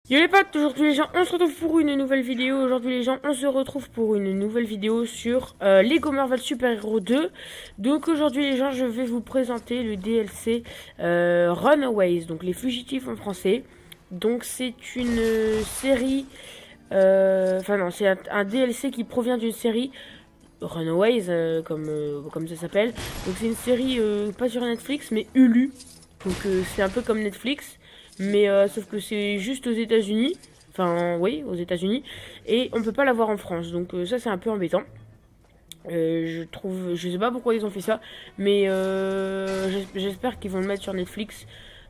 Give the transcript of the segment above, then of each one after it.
Yo les potes, aujourd'hui les gens, on se retrouve pour une nouvelle vidéo. Aujourd'hui les gens, on se retrouve pour une nouvelle vidéo sur Lego Marvel Super Hero 2. Donc aujourd'hui les gens, je vais vous présenter le DLC Runaways, donc les fugitifs en français. Donc c'est une série, enfin non, c'est un DLC qui provient d'une série Runaways, comme ça s'appelle. Donc c'est une série pas sur Netflix mais Hulu. Donc c'est un peu comme Netflix. Mais sauf que c'est juste aux États-Unis. Enfin, oui, aux États-Unis. Et on peut pas l'avoir en France. Donc ça, c'est un peu embêtant. Je trouve. Je sais pas pourquoi ils ont fait ça. Mais j'espère qu'ils vont le mettre sur Netflix.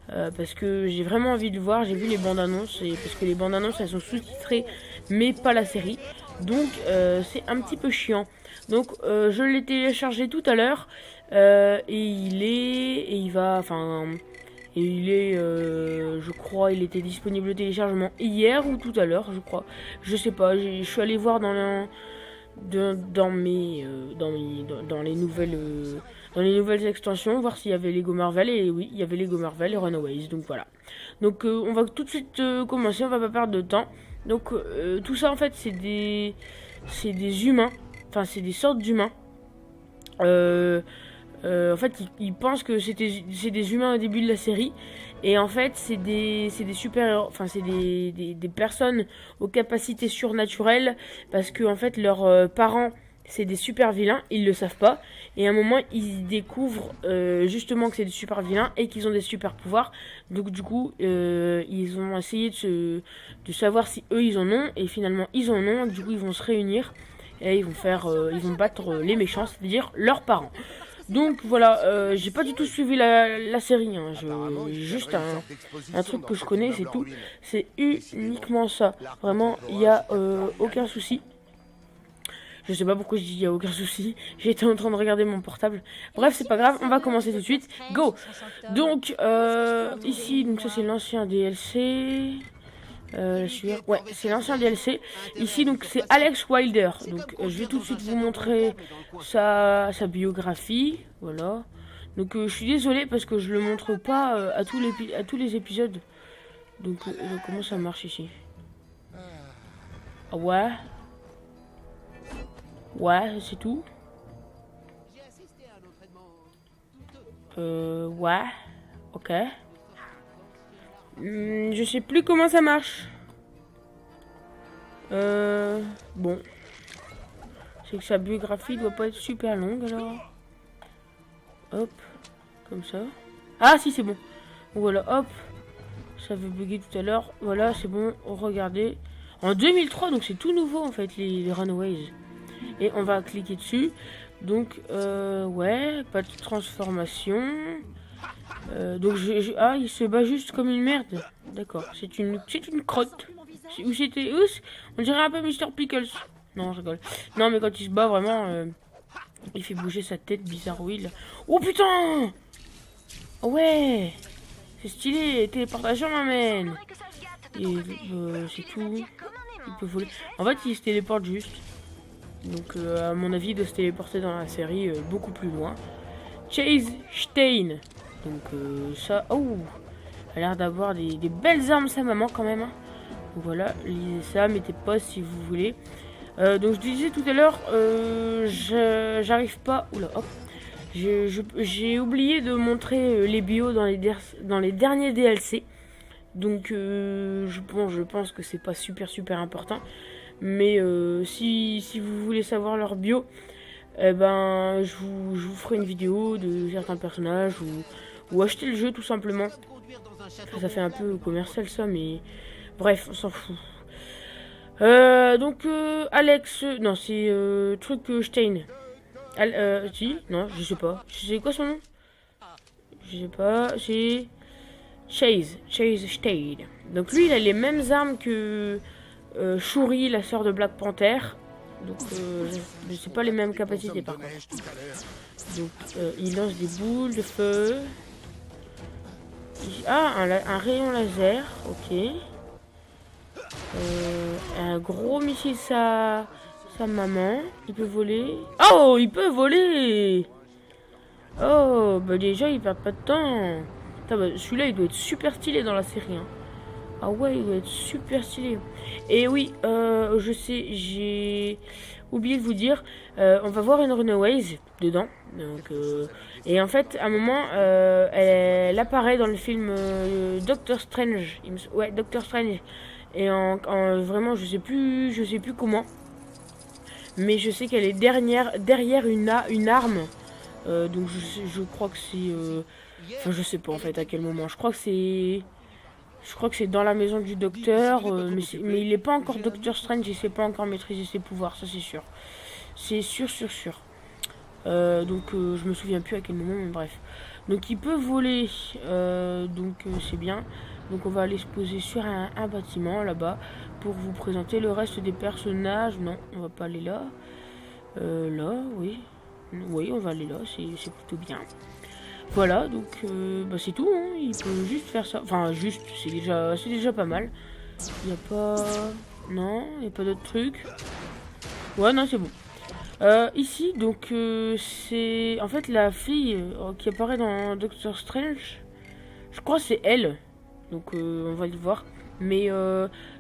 Parce que j'ai vraiment envie de le voir. J'ai vu les bandes annonces. Et parce que les bandes annonces, elles sont sous-titrées. Mais pas la série. Donc c'est un petit peu chiant. Donc je l'ai téléchargé tout à l'heure. Et il est. Et il va. Enfin. Et il est, je crois, il était disponible au téléchargement hier ou tout à l'heure, je crois. Je sais pas, je suis allé voir dans les nouvelles extensions, voir s'il y avait Lego Marvel. Et oui, il y avait Lego Marvel et Runaways, donc voilà. Donc on va tout de suite commencer, on va pas perdre de temps. Donc tout ça en fait c'est des humains, enfin c'est des sortes d'humains. En fait, ils pensent que c'est des humains au début de la série. Et en fait, c'est des super, enfin, c'est des personnes aux capacités surnaturelles. Parce que, en fait, leurs parents, c'est des super vilains. Ils le savent pas. Et à un moment, ils découvrent justement que c'est des super vilains et qu'ils ont des super pouvoirs. Donc, du coup, ils ont essayé de savoir si eux, ils en ont. Et finalement, ils en ont. Du coup, ils vont se réunir. Et ils vont battre les méchants, c'est-à-dire leurs parents. Donc voilà, j'ai pas du tout suivi la série, hein. Juste un truc que je connais, c'est tout. C'est uniquement ça. Vraiment, il n'y a aucun souci. Je sais pas pourquoi je dis il y a aucun souci. J'étais en train de regarder mon portable. Bref, c'est pas grave, on va commencer tout de suite. Go. Donc, ici, donc ça c'est l'ancien DLC. Ouais, c'est l'ancien DLC. Ici, donc, c'est Alex Wilder. Donc, je vais tout de suite vous montrer sa biographie. Voilà. Donc, je suis désolé parce que je le montre pas à tous les épisodes. Donc, comment ça marche ici? Ah ouais. Ouais, c'est tout. Ouais. Ok. Je sais plus comment ça marche. Bon. C'est que sa biographie doit pas être super longue alors. Hop. Comme ça. Ah si, c'est bon. Voilà, hop. Ça avait bugué tout à l'heure. Voilà, c'est bon. Regardez. En 2003, donc c'est tout nouveau en fait, les Runaways. Et on va cliquer dessus. Donc, ouais, pas de transformation. Donc, ah, il se bat juste comme une merde. D'accord, c'est une crotte. Où c'était on dirait un peu Mr. Pickles. Non, je rigole. Non, mais quand il se bat, vraiment, il fait bouger sa tête bizarre. Oui, là. Oh putain! Oh ouais! C'est stylé, téléportation m'amène. Et c'est tout. Il peut voler. En fait, il se téléporte juste. Donc, à mon avis, il doit se téléporter dans la série beaucoup plus loin. Chase Stein. Donc, ça. Oh! A l'air d'avoir des belles armes, sa maman, quand même. Hein. Donc, voilà, lisez ça, mettez pause si vous voulez. Donc, je disais tout à l'heure, j'arrive pas. Oula, hop. J'ai oublié de montrer les bios dans les derniers DLC. Donc, je pense que c'est pas super important. Mais si vous voulez savoir leur bio, eh ben, je vous ferai une vidéo de certains personnages ou acheter le jeu tout simplement. Ça fait un peu commercial ça, mais bref, on s'en fout. Donc, Alex, non, c'est truc Stein. Si, non, je sais pas. C'est quoi son nom? Je sais pas, c'est Chase Stein. Donc lui, il a les mêmes armes que Shuri, la sœur de Black Panther. Donc je sais pas les mêmes capacités par contre. Donc il lance des boules de feu. Ah, un rayon laser, ok. Un gros missile sa maman. Il peut voler. Oh, il peut voler. Oh, bah déjà il perd pas de temps. Bah, celui-là il doit être super stylé dans la série. Hein. Ah ouais, il va être super stylé. Et oui, je sais, j'ai oublié de vous dire, on va voir une Runaways dedans. Donc, et en fait, à un moment, elle apparaît dans le film Doctor Strange. Ouais, Doctor Strange. Et vraiment, je sais plus comment. Mais je sais qu'elle est derrière une arme. Donc je crois que c'est... Enfin, je sais pas en fait à quel moment. Je crois que c'est dans la maison du docteur, mais il n'est pas encore Docteur Strange, il sait pas encore maîtriser ses pouvoirs, ça c'est sûr. C'est sûr, sûr, sûr. Donc je me souviens plus à quel moment, mais bref. Donc il peut voler, c'est bien. Donc on va aller se poser sur un bâtiment là-bas pour vous présenter le reste des personnages. Non, on va pas aller là. Là, oui. Oui, on va aller là, c'est plutôt bien. Voilà, donc c'est tout, hein. Il peut juste faire ça. Enfin, juste, c'est déjà pas mal. Il n'y a pas... Non, il n'y a pas d'autres trucs. Ouais, non, c'est bon. Ici, donc, c'est en fait la fille qui apparaît dans Doctor Strange. Je crois que c'est elle. Donc, on va le voir. Mais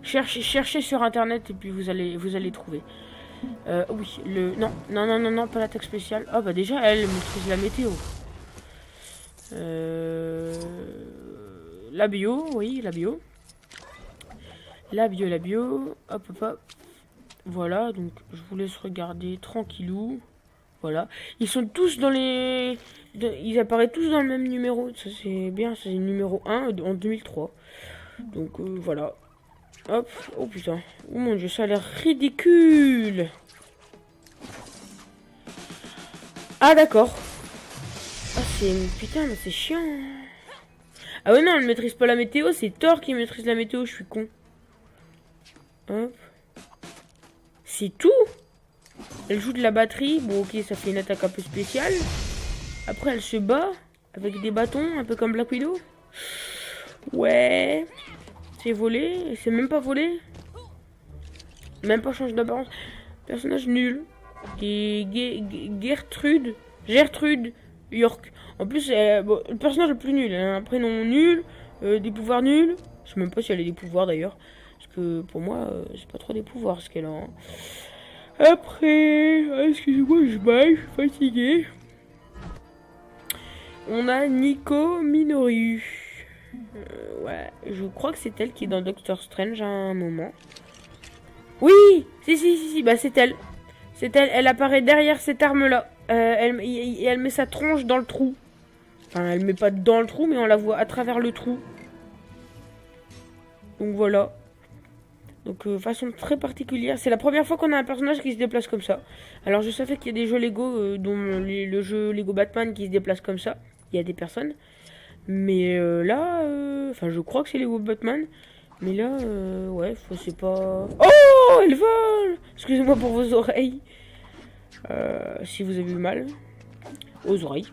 cherchez sur internet et puis vous allez trouver. Oui, non, pas l'attaque spéciale. Ah bah déjà, elle maîtrise la météo. La bio, oui, la bio. La bio. Hop, hop, hop. Voilà, donc je vous laisse regarder tranquillou. Voilà. Ils sont tous dans les... Ils apparaissent tous dans le même numéro. Ça, c'est bien, c'est le numéro 1 en 2003. Donc, voilà. Hop. Oh putain. Oh mon dieu, ça a l'air ridicule. Ah, d'accord. Ah, c'est... Putain, mais c'est chiant. Ah ouais, non, elle maîtrise pas la météo. C'est Thor qui maîtrise la météo. Je suis con. Hop. C'est tout. Elle joue de la batterie. Bon, ok, ça fait une attaque un peu spéciale. Après, elle se bat avec des bâtons, un peu comme Black Widow. Ouais. C'est volé. C'est même pas volé. Même pas change d'apparence. Personnage nul. Et Gertrude York. En plus, bon, le personnage le plus nul. Elle a un prénom nul. Des pouvoirs nuls. Je sais même pas si elle a des pouvoirs d'ailleurs. Parce que pour moi, c'est pas trop des pouvoirs ce qu'elle a. Hein. Après, excusez-moi, je suis fatigué. On a Nico Minoru. Ouais, je crois que c'est elle qui est dans Doctor Strange à un moment. Oui, si, bah c'est elle. C'est elle, elle apparaît derrière cette arme-là. Elle met sa tronche dans le trou. Enfin, elle met pas dans le trou, mais on la voit à travers le trou. Donc voilà. Donc façon très particulière. C'est la première fois qu'on a un personnage qui se déplace comme ça. Alors je savais qu'il y a des jeux Lego, dont le jeu Lego Batman qui se déplace comme ça. Il y a des personnes. Mais là, enfin je crois que c'est Lego Batman. Mais là, ouais, c'est pas... Oh, elle vole. Excusez-moi pour vos oreilles. Si vous avez eu mal aux oreilles.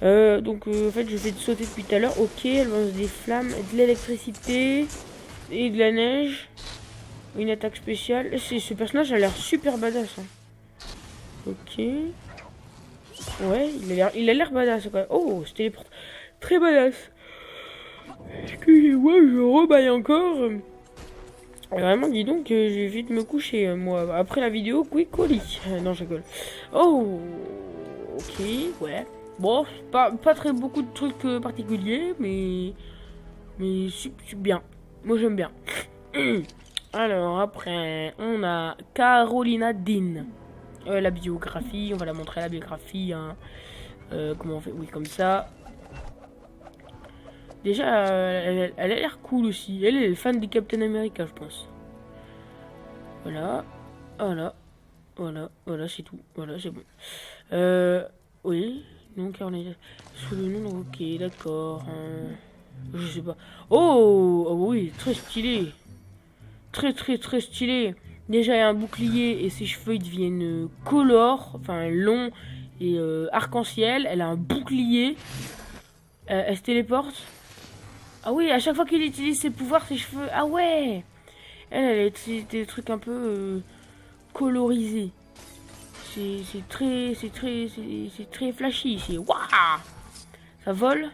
Donc en fait je vais sauter depuis tout à l'heure. Ok, elle lance des flammes, de l'électricité et de la neige. Une attaque spéciale. Ce personnage a l'air super badass. Hein. Ok. Ouais, il a l'air badass. Quoi. Oh, c'était téléporte. Très badass. Excusez-moi, je rebaille encore. Vraiment, dis donc, je vais vite me coucher, moi. Après la vidéo, quick colis. Non, je rigole. Oh, ok, ouais. Bon, pas très beaucoup de trucs particuliers, mais c'est bien. Moi, j'aime bien. Alors, après, on a Carolina Dean. La biographie, on va la montrer la biographie. Hein. Comment on fait? Oui, comme ça. Déjà, elle a l'air cool aussi. Elle est fan de Captain America, je pense. Voilà. Voilà, c'est tout. Voilà, c'est bon. Oui. Donc, on est sous le nom. Ok, d'accord. Je sais pas. Oh, oui, très stylé. Très stylé. Déjà, il y a un bouclier et ses cheveux ils deviennent color, enfin longs et arc-en-ciel. Elle a un bouclier. Elle se téléporte. Ah oui, à chaque fois qu'il utilise ses pouvoirs, ses cheveux... Ah ouais. Elle a utilisé des trucs un peu colorisés. C'est très flashy. C'est waouh. Ça vole.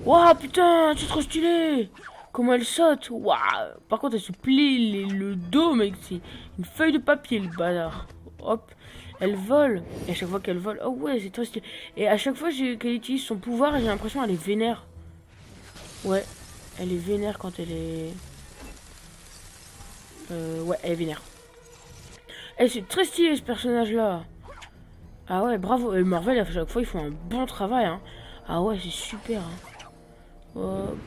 Waouh, putain, c'est trop stylé. comment elle saute. Waouh. Par contre, elle se plie le dos, mec. C'est une feuille de papier, le bazar. Hop. Elle vole. Et à chaque fois qu'elle vole... Oh ouais, c'est trop stylé. Et à chaque fois qu'elle utilise son pouvoir, j'ai l'impression qu'elle est vénère. Ouais. Elle est vénère quand elle est... ouais, elle est vénère. Et c'est très stylé, ce personnage-là. Ah ouais, bravo. Et Marvel, à chaque fois, ils font un bon travail. Hein. Ah ouais, c'est super. Hein. Hop.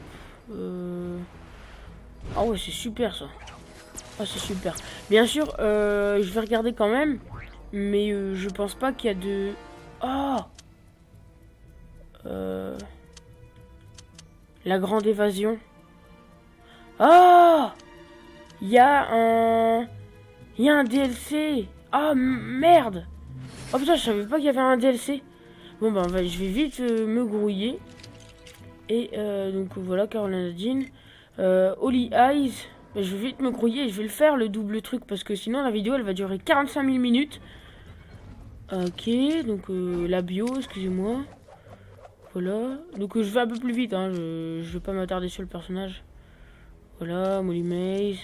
Ah ouais, c'est super, ça. Ah, c'est super. Bien sûr, je vais regarder quand même. Mais je pense pas qu'il y a de... Oh la grande évasion. Oh il y a un... Il y a un DLC. Ah, merde. Oh putain, je savais pas qu'il y avait un DLC. Bon, ben, je vais vite me grouiller. Et donc, voilà, Carolina Jean. Holy Eyes. Ben, je vais vite me grouiller et je vais le faire, le double truc. Parce que sinon, la vidéo, elle va durer 45 000 minutes. Ok, donc la bio, excusez-moi. Voilà. Donc, je vais un peu plus vite. Hein. Je vais pas m'attarder sur le personnage. Voilà, Molly Maze.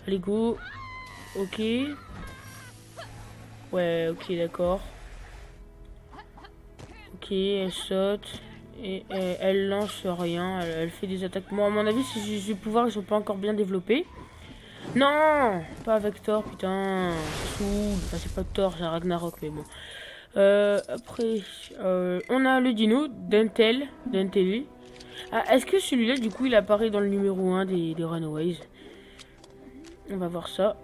Allez, go. Ok. Ouais, ok, d'accord. Ok, elle saute. Et elle lance rien. Elle fait des attaques. Bon, à mon avis, ses pouvoirs, ils sont pas encore bien développés. Non, pas avec Thor, putain. C'est saoul. Enfin, c'est pas Thor, c'est Ragnarok, mais bon. Après, on a le dino d'Intel. Ah, est-ce que celui-là, du coup, il apparaît dans le numéro 1 des Runaways? On va voir ça.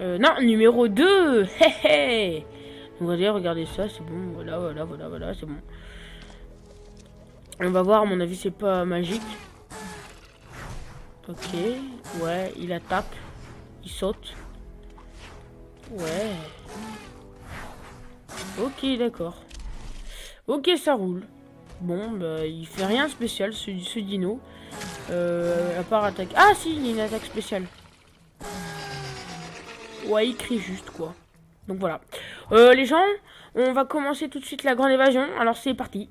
Non, numéro 2. Hé. On va dire, regardez ça, c'est bon. Voilà, c'est bon. On va voir, à mon avis, c'est pas magique. Ok, ouais, il attaque. Il saute. Ouais. Ok, d'accord. Ok, ça roule. Bon, bah, il fait rien de spécial, ce dino. À part attaque. Ah, si, il y a une attaque spéciale. Ouais, il crie juste, quoi. Donc voilà. Les gens, on va commencer tout de suite la grande évasion. Alors, c'est parti.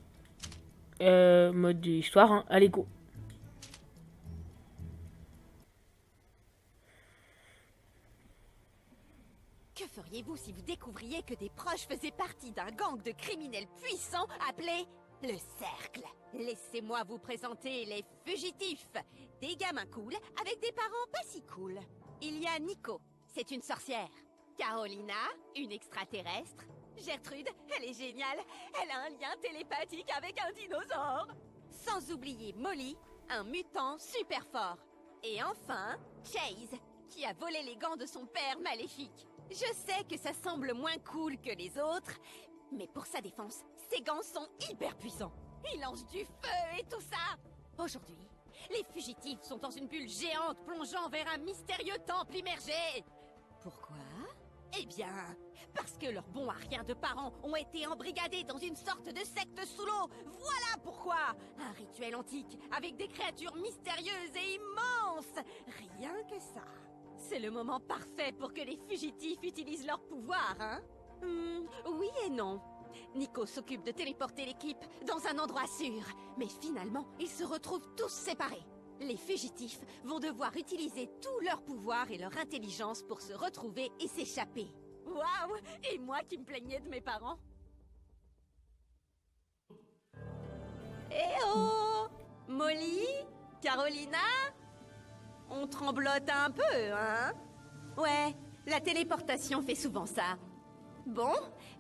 Mode histoire, hein. Allez, go. Que feriez-vous si vous découvriez que des proches faisaient partie d'un gang de criminels puissants appelé le Cercle? Laissez-moi vous présenter les fugitifs. Des gamins cool avec des parents pas si cool. Il y a Nico, c'est une sorcière. Carolina, une extraterrestre. Gertrude, elle est géniale. Elle a un lien télépathique avec un dinosaure. Sans oublier Molly, un mutant super fort. Et enfin, Chase, qui a volé les gants de son père maléfique. Je sais que ça semble moins cool que les autres, mais pour sa défense, ses gants sont hyper puissants. Ils lancent du feu et tout ça. Aujourd'hui, les fugitifs sont dans une bulle géante plongeant vers un mystérieux temple immergé. Pourquoi? Eh bien, parce que leurs bons à rien de parents ont été embrigadés dans une sorte de secte sous l'eau. Voilà pourquoi. Un rituel antique avec des créatures mystérieuses et immenses. Rien que ça. C'est le moment parfait pour que les fugitifs utilisent leur pouvoir, hein? Oui et non. Nico s'occupe de téléporter l'équipe dans un endroit sûr. Mais finalement, ils se retrouvent tous séparés. Les fugitifs vont devoir utiliser tout leur pouvoir et leur intelligence pour se retrouver et s'échapper. Waouh! Et moi qui me plaignais de mes parents? Eh oh! Molly? Carolina? On tremblote un peu, hein? Ouais, la téléportation fait souvent ça. Bon,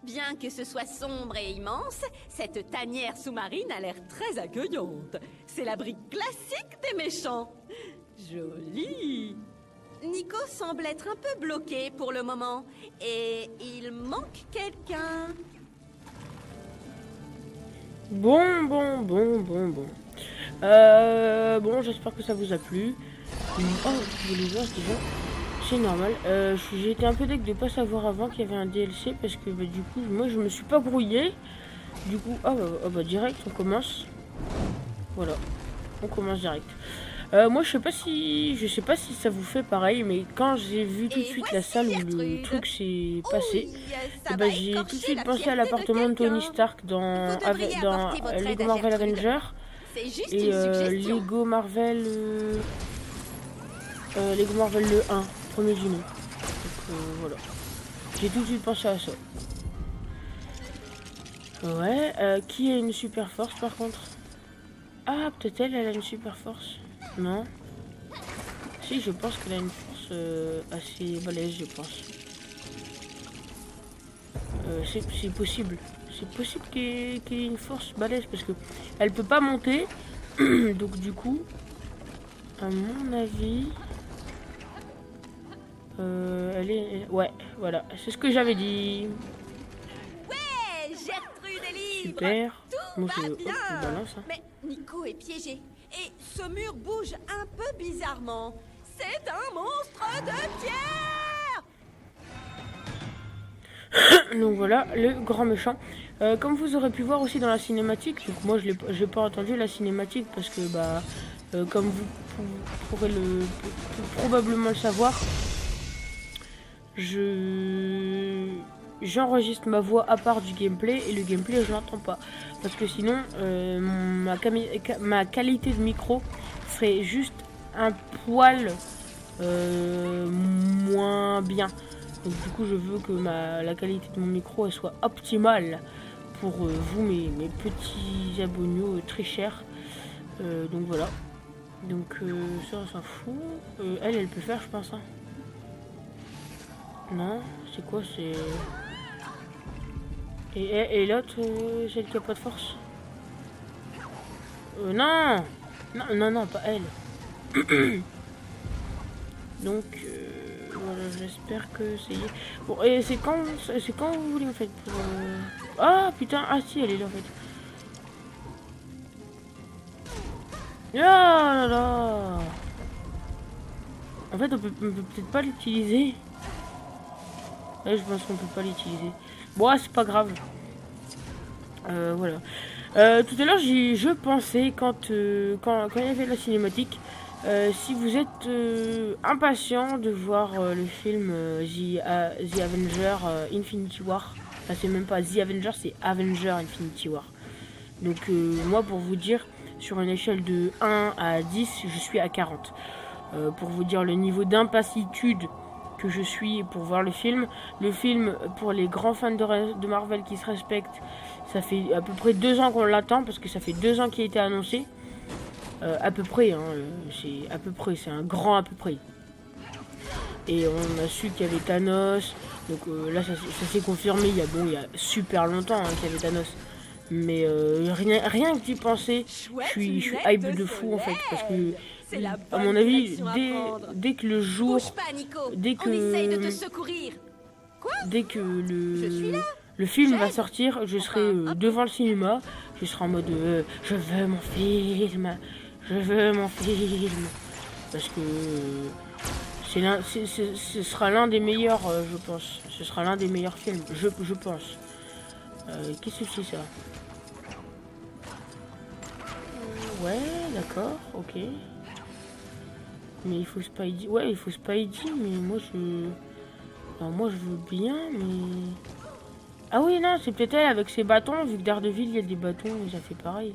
bien que ce soit sombre et immense, cette tanière sous-marine a l'air très accueillante. C'est l'abri classique des méchants. Joli. Nico semble être un peu bloqué pour le moment. Et il manque quelqu'un. Bon. Bon, j'espère que ça vous a plu. Oh, je les vois déjà. C'est normal. J'ai été un peu deg de pas savoir avant qu'il y avait un DLC parce que bah, du coup, moi je me suis pas brouillé. Du coup, bah direct, on commence. Voilà, on commence direct. Moi je sais pas si ça vous fait pareil, mais quand j'ai vu tout de suite la salle où le truc s'est passé, bah, j'ai tout de suite pensé à l'appartement de Tony Stark dans Lego Marvel Avengers. C'est juste Et une suggestion. Lego Marvel le 1, premier du nom. Donc voilà. J'ai tout de suite pensé à ça. Ouais, qui a une super force par contre? Ah, peut-être elle a une super force. Non? Si, je pense qu'elle a une force assez balèze, je pense. C'est possible. C'est possible qu'il y ait une force balèze parce que elle peut pas monter. Donc du coup, à mon avis, elle est... Ouais, voilà. C'est ce que j'avais dit. Ouais, Gertrude est libre. Super. Tout Moi, va je bien. balance. Hein. Mais Nico est piégé. Et ce mur bouge un peu bizarrement. C'est un monstre de pierre. Donc voilà, le grand méchant. Comme vous aurez pu voir aussi dans la cinématique, donc moi j'ai pas entendu la cinématique parce que bah comme vous pourrez probablement le savoir, j'enregistre ma voix à part du gameplay et le gameplay je l'entends pas parce que sinon ma qualité de micro serait juste un poil moins bien. Donc du coup je veux que la qualité de mon micro elle soit optimale pour vous mes petits abonnés très chers. Donc voilà. Donc ça on s'en fout. Elle peut faire je pense. Hein. Non, c'est quoi c'est... Et l'autre, celle qui a pas de force. Non, non, pas elle. Donc voilà, j'espère que c'est... Bon, et c'est quand vous voulez en fait pour, Ah putain, ah si, elle est là en fait. Ah là là. En fait, on peut peut-être pas l'utiliser. Ouais, je pense qu'on peut pas l'utiliser. Bon, c'est pas grave. Voilà. Tout à l'heure, je pensais quand il y avait la cinématique, si vous êtes impatient de voir le film The Avenger Infinity War, enfin c'est même pas The Avenger, c'est Avenger Infinity War. Donc moi pour vous dire, sur une échelle de 1 à 10, je suis à 40. Pour vous dire le niveau d'impassitude que je suis pour voir le film. Le film, pour les grands fans de Marvel qui se respectent, ça fait à peu près 2 ans qu'on l'attend, parce que ça fait 2 ans qu'il a été annoncé. À peu près, hein, c'est un grand à peu près. Et on a su qu'il y avait Thanos, donc là ça s'est confirmé il y a super longtemps hein, qu'il y avait Thanos. Mais rien que d'y penser, je suis hype de fou en fait, parce que à mon avis, dès que le jour, pas, Nico. dès On essaye de te que secourir. Quoi? dès que Je suis là. le film J'aide. va sortir, je serai devant le cinéma, je serai en mode je veux mon film, parce que ce sera l'un des meilleurs, je pense. Ce sera l'un des meilleurs films, je pense. Qu'est-ce que c'est ça? Ouais, d'accord, ok. Mais il faut Spidey. Ouais, il faut Spidey, mais moi je veux bien, mais... Ah oui, non, c'est peut-être elle avec ses bâtons, vu que Daredevil, il y a des bâtons, et ça fait pareil.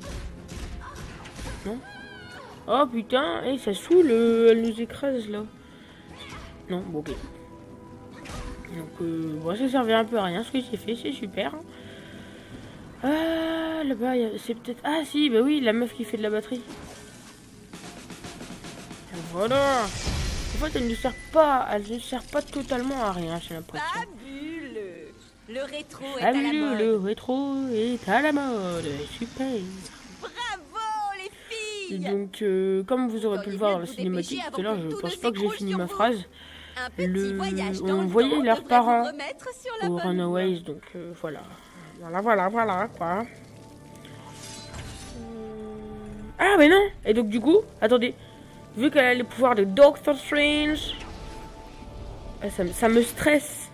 Non? Oh putain, ça saoule, elle nous écrase là. Non, bon, ok. Donc, bon, ça servait un peu à rien ce que j'ai fait, c'est super. Ah, là-bas, c'est peut-être... Ah si, bah oui, la meuf qui fait de la batterie. Voilà. En fait, elle ne sert pas totalement à rien, j'ai l'impression. Fabuleux. Le rétro est Ah, à la mode. le rétro est à la mode. Super. Bravo les filles. Donc, comme vous aurez pu le voir dans la cinématique tout à l'heure, je pense pas que j'ai fini ma phrase. Un petit voyage dans On le voyait temps leurs devrait parents vous remettre sur la aux bonne Runaways, voie. donc voilà. Voilà, quoi. Ah, mais non. Et donc, du coup, attendez. Vu qu'elle a les pouvoirs de Doctor Strange, ça me stresse.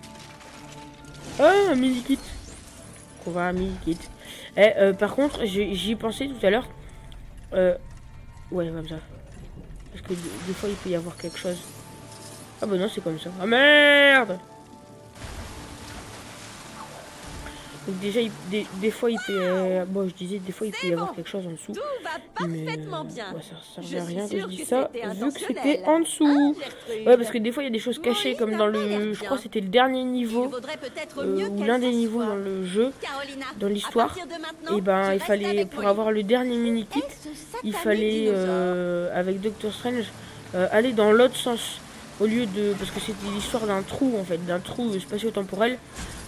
Ah, un mini-kit. On va un mini-kit. Par contre, j'y pensais tout à l'heure. Ouais, comme ça. Parce que des fois, il peut y avoir quelque chose. Ah bah non, c'est comme ça. Ah merde! Donc déjà, des fois, il peut... bon, je disais, des fois, il peut y avoir quelque chose en dessous. Tout va Mais parfaitement bien. ouais, ça Je servait à suis rien que je sûre dise que ça, c'était vu que c'était intentionnel. en dessous. Gertrude. Ouais, parce que des fois, il y a des choses cachées, Oui, comme ça dans a pas l'air le... Je crois bien. que c'était le dernier Il niveau, vaudrait peut-être mieux ou qu'elle l'un des s'assoie. niveaux dans le jeu, Carolina, dans à l'histoire. partir de maintenant, Et ben, tu il restes fallait, avec pour Molly. avoir le dernier mini-kit, Est-ce ce il satané fallait, dinosaure avec Doctor Strange, aller dans l'autre sens. Au lieu de... Parce que c'était l'histoire d'un trou, en fait, d'un trou spatio-temporel.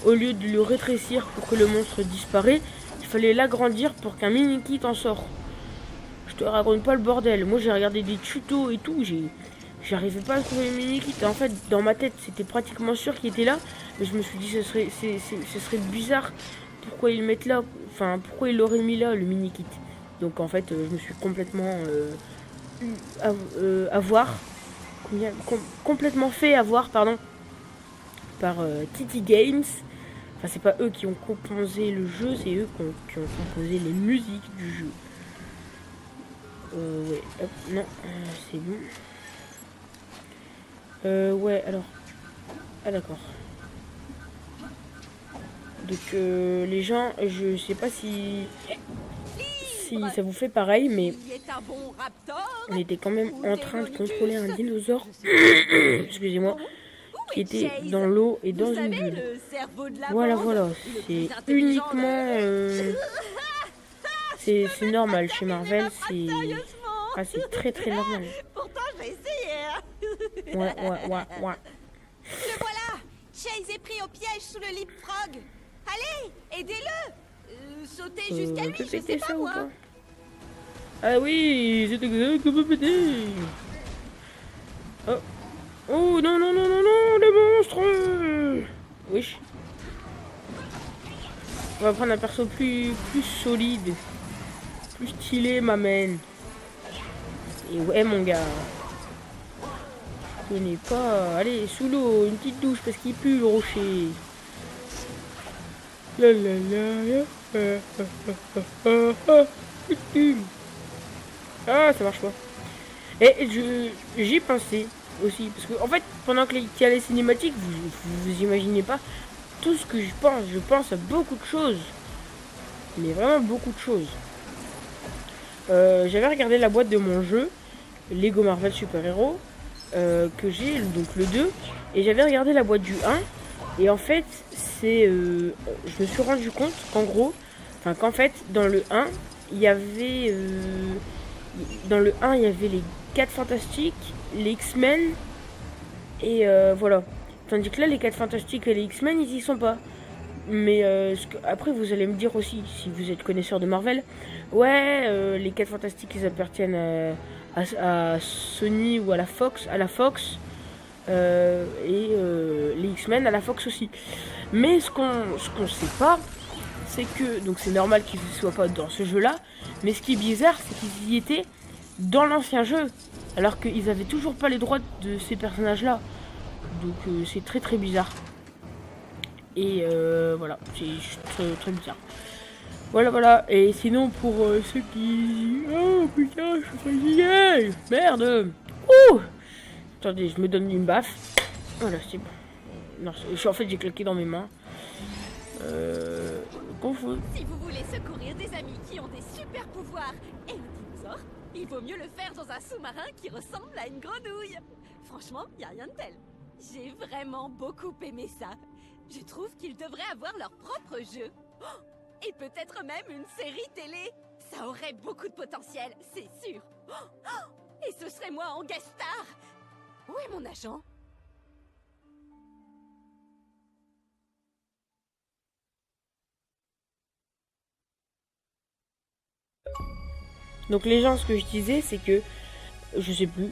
Au lieu de le rétrécir pour que le monstre disparaisse, il fallait l'agrandir pour qu'un mini-kit en sort. Je te raconte pas le bordel. Moi, j'ai regardé des tutos et tout. J'arrivais pas à trouver le mini-kit. En fait, dans ma tête, c'était pratiquement sûr qu'il était là. Mais je me suis dit, ce serait bizarre. Pourquoi ils le mettent là? Enfin, pourquoi ils l'auraient mis là, le mini-kit? Donc, en fait, je me suis complètement complètement fait avoir, pardon, par TT Games. Enfin, c'est pas eux qui ont composé le jeu, c'est eux qui ont composé les musiques du jeu. Ouais, hop, non, c'est bon. Ouais, alors. Ah, d'accord. Donc, les gens, je sais pas si ça vous fait pareil, mais Il est un bon raptor. on était quand même en train de contrôler un dinosaure, excusez-moi, qui était dans l'eau et dans une bulle. Le cerveau de la Voilà, bande, voilà, le c'est plus intelligent uniquement... c'est normal chez Marvel, c'est... Sérieusement. Ah, c'est très très normal. Pourtant, j'ai essayé. Ouais. Le voilà. Chase est pris au piège sous le leapfrog. Allez, aidez-le. Sautez jusqu'à On lui, peut je sais péter pas ça ou moi. pas? Ah oui, c'est exact qu'on peut péter. Oh. Oh non, le monstre. Wesh. On va prendre un perso plus solide. Plus stylé, ma man. Et ouais, mon gars. Je connais pas. Allez, sous l'eau, une petite douche parce qu'il pue le rocher. Ah, ça marche pas. Et j'y pensais aussi. Parce que, en fait, pendant qu'il y a les cinématiques, vous imaginez pas tout ce que je pense. Je pense à beaucoup de choses. Mais vraiment beaucoup de choses. J'avais regardé la boîte de mon jeu, Lego Marvel Super Hero, que j'ai, donc le 2. Et j'avais regardé la boîte du 1. Et en fait, je me suis rendu compte qu'en gros, qu'en fait, dans le 1, il y avait les 4 Fantastiques, les X-Men, et voilà. Tandis que là, les 4 Fantastiques et les X-Men, ils y sont pas. Mais après, vous allez me dire aussi, si vous êtes connaisseur de Marvel, ouais, les 4 Fantastiques, ils appartiennent à Sony ou à la Fox, et les X-Men à la Fox aussi. Mais ce qu'on sait pas, c'est que, donc c'est normal qu'ils ne soient pas dans ce jeu-là, mais ce qui est bizarre, c'est qu'ils y étaient dans l'ancien jeu, alors qu'ils avaient toujours pas les droits de ces personnages-là. Donc c'est très très bizarre. Et voilà, c'est très très bizarre. Voilà. Et sinon pour ceux qui... Oh putain, je suis fatigué. Merde. Ouh. Attendez, je me donne une baffe. Voilà, c'est bon. Non, en fait, j'ai claqué dans mes mains. Confus. Si vous voulez secourir des amis qui ont des super pouvoirs et un dinosaure, il vaut mieux le faire dans un sous-marin qui ressemble à une grenouille. Franchement, y a rien de tel. J'ai vraiment beaucoup aimé ça. Je trouve qu'ils devraient avoir leur propre jeu. Oh, et peut-être même une série télé. Ça aurait beaucoup de potentiel, c'est sûr. Et ce serait moi en guest star. Où est mon agent? Donc les gens, ce que je disais, c'est que je sais plus.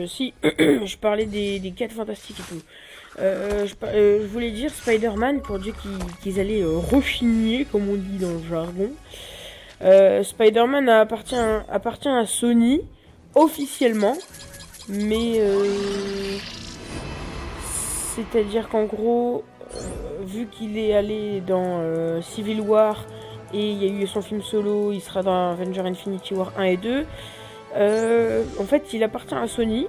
Si je parlais des 4 fantastiques et tout. Je voulais dire Spider-Man pour dire qu'ils allaient rechigner, comme on dit dans le jargon. Spider-Man appartient à Sony officiellement, mais c'est-à-dire qu'en gros, vu qu'il est allé dans Civil War et il y a eu son film solo, il sera dans Avengers Infinity War 1 et 2. En fait, il appartient à Sony.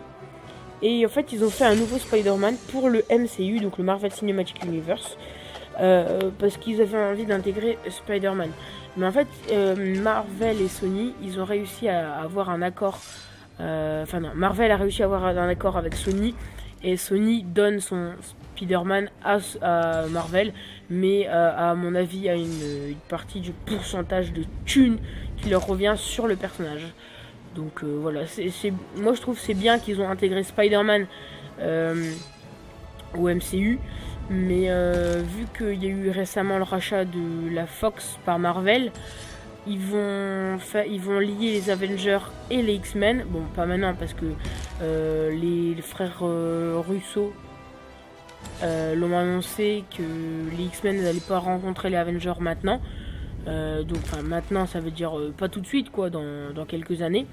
Et en fait, ils ont fait un nouveau Spider-Man pour le MCU, donc le Marvel Cinematic Universe. parce qu'ils avaient envie d'intégrer Spider-Man. Mais en fait, Marvel et Sony, ils ont réussi à avoir un accord. Enfin non, Marvel a réussi à avoir un accord avec Sony. Et Sony donne son Spider-Man à Marvel. Mais à mon avis, il y a une partie du pourcentage de thunes qui leur revient sur le personnage. Donc voilà, moi je trouve c'est bien qu'ils ont intégré Spider-Man au MCU. Mais vu qu'il y a eu récemment le rachat de la Fox par Marvel, ils vont lier les Avengers et les X-Men. Bon, pas maintenant parce que les frères Russo l'ont annoncé que les X-Men n'allaient pas rencontrer les Avengers maintenant. Donc maintenant ça veut dire pas tout de suite quoi, dans quelques années.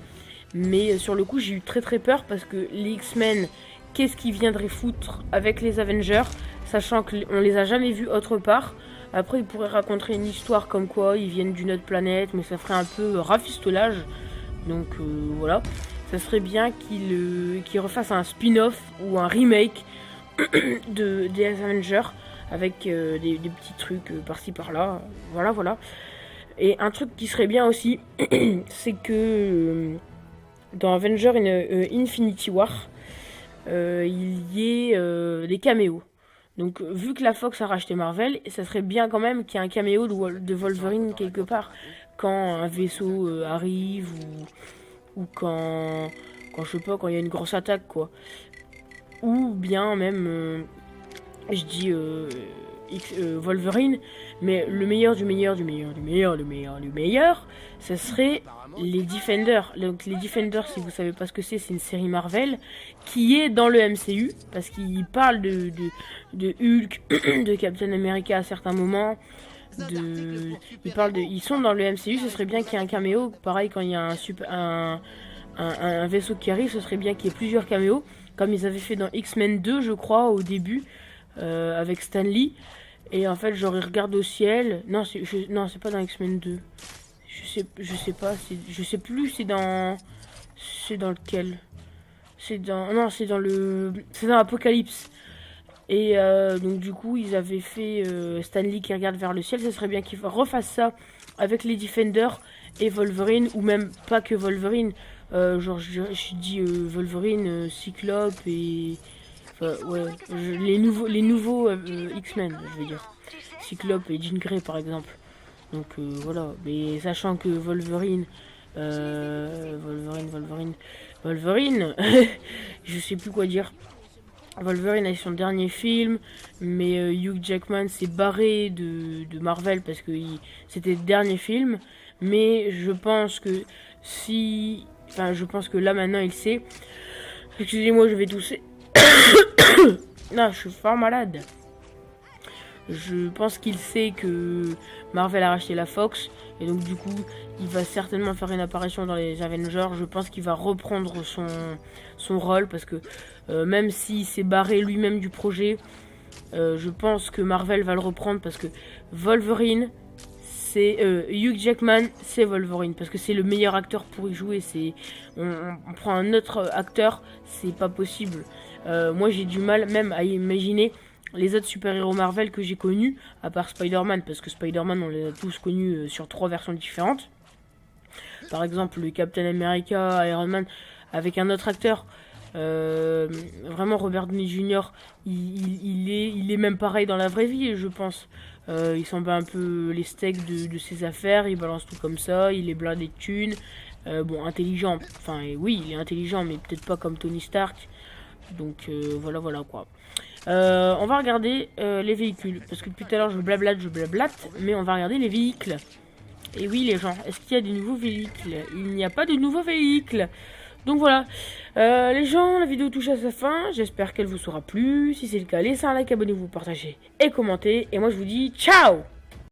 Mais sur le coup j'ai eu très peur parce que les X-Men, qu'est-ce qu'ils viendraient foutre avec les Avengers, sachant qu'on les a jamais vus autre part. Après ils pourraient raconter une histoire comme quoi ils viennent d'une autre planète, mais ça ferait un peu rafistolage. Donc voilà, ça serait bien qu'ils refassent un spin-off ou un remake des Avengers avec des petits trucs par-ci par-là. Voilà. Et un truc qui serait bien aussi, c'est que dans Avengers Infinity War, il y ait des caméos. Donc vu que la Fox a racheté Marvel, ça serait bien quand même qu'il y ait un caméo de Wolverine quelque part quand un vaisseau arrive ou quand je sais pas, quand il y a une grosse attaque quoi. Ou bien même je dis Wolverine, mais le meilleur, ça serait les Defenders. Donc les Defenders, si vous savez pas ce que c'est une série Marvel qui est dans le MCU, parce qu'il parle de Hulk, de Captain America à certains moments. Ils sont dans le MCU, ce serait bien qu'il y ait un caméo. Pareil, quand il y a un vaisseau qui arrive, ce serait bien qu'il y ait plusieurs caméos, comme ils avaient fait dans X-Men 2, je crois, au début, avec Stan Lee. Et en fait, genre, ils regardent au ciel. Non, c'est pas dans X-Men 2. Je sais pas. Je sais plus, c'est dans lequel. C'est dans Apocalypse. Et donc, du coup, ils avaient fait Stan Lee qui regarde vers le ciel. Ça serait bien qu'ils refassent ça avec les Defenders et Wolverine, ou même pas que Wolverine. Genre, je dis Wolverine, Cyclope et. Ouais, les nouveaux X-Men, je veux dire. Cyclope et Jean Grey, par exemple. Donc voilà. Mais sachant que Wolverine, je sais plus quoi dire. Wolverine a eu son dernier film, mais Hugh Jackman s'est barré de Marvel parce que c'était le dernier film. Mais je pense que là maintenant il sait. Excusez-moi, je vais tousser. Non, je suis fort malade. Je pense qu'il sait que Marvel a racheté la Fox. Et donc du coup, il va certainement faire une apparition dans les Avengers. Je pense qu'il va reprendre son rôle. Parce que même s'il s'est barré lui-même du projet, je pense que Marvel va le reprendre. Parce que Wolverine, c'est Hugh Jackman, c'est Wolverine. Parce que c'est le meilleur acteur pour y jouer. On prend un autre acteur, c'est pas possible. Moi j'ai du mal même à imaginer les autres super-héros Marvel que j'ai connus, à part Spider-Man, parce que Spider-Man on les a tous connus sur 3 versions différentes. Par exemple le Captain America, Iron Man, avec un autre acteur. Vraiment Robert Downey Jr. Il est même pareil dans la vraie vie, je pense. Il s'en bat un peu les steaks de ses affaires, il balance tout comme ça, il est blindé de thunes. Bon, intelligent, enfin oui il est intelligent, mais peut-être pas comme Tony Stark. Donc voilà quoi. On va regarder les véhicules. Parce que depuis tout à l'heure je blablate. Mais on va regarder les véhicules. Et oui les gens, est-ce qu'il y a de nouveaux véhicules? Il n'y a pas de nouveaux véhicules. Donc voilà. Les gens, la vidéo touche à sa fin. J'espère qu'elle vous sera plu. Si c'est le cas, laissez un like, abonnez-vous, partagez et commentez. Et moi je vous dis ciao.